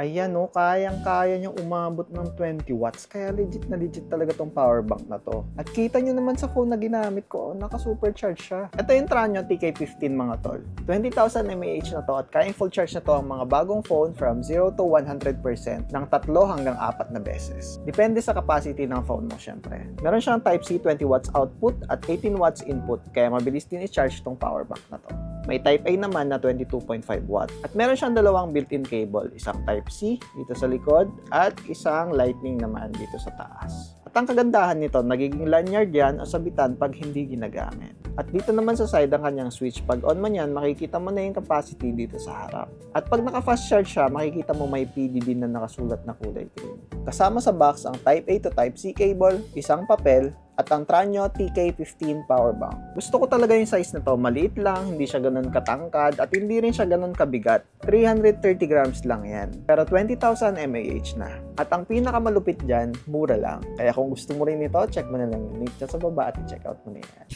Ayan no, kayang-kaya niyang umabot ng 20 watts. Kaya legit na legit talaga tong power bank na to. At kita nyo naman sa phone na ginamit ko, naka-supercharge siya. Ito yung Tranio TK15 mga tol. 20,000 mAh na to at kayang full charge na to ang mga bagong phone from 0 to 100% ng 3 hanggang 4 na beses. Depende sa capacity ng phone mo syempre. Meron siyang Type-C 20 watts output at 18 watts input kaya mabilis din i-charge tong power bank na to. May Type-A naman na 22.5 watt. At meron siyang dalawang built-in cable, isang Type-C dito sa likod at isang Lightning naman dito sa taas. At ang kagandahan nito, nagiging lanyard yan o sabitan pag hindi ginagamit. At dito naman sa side ang kanyang switch. Pag on mo yan, makikita mo na yung capacity dito sa harap. At pag naka-fast charge siya, makikita mo may PD din na nakasulat na kulay green. Kasama sa box ang Type-A to Type-C cable, isang papel, at ang Tranio TK15 power bank. Gusto ko talaga yung size na to, maliit lang, hindi siya ganun katangkad, at hindi rin siya ganun kabigat. 330 grams lang yan. Pero 20,000 mAh na. At ang pinakamalupit dyan, mura lang. Kaya kung gusto mo rin ito, check mo na lang yung link dyan sa baba at i-check out mo na yan.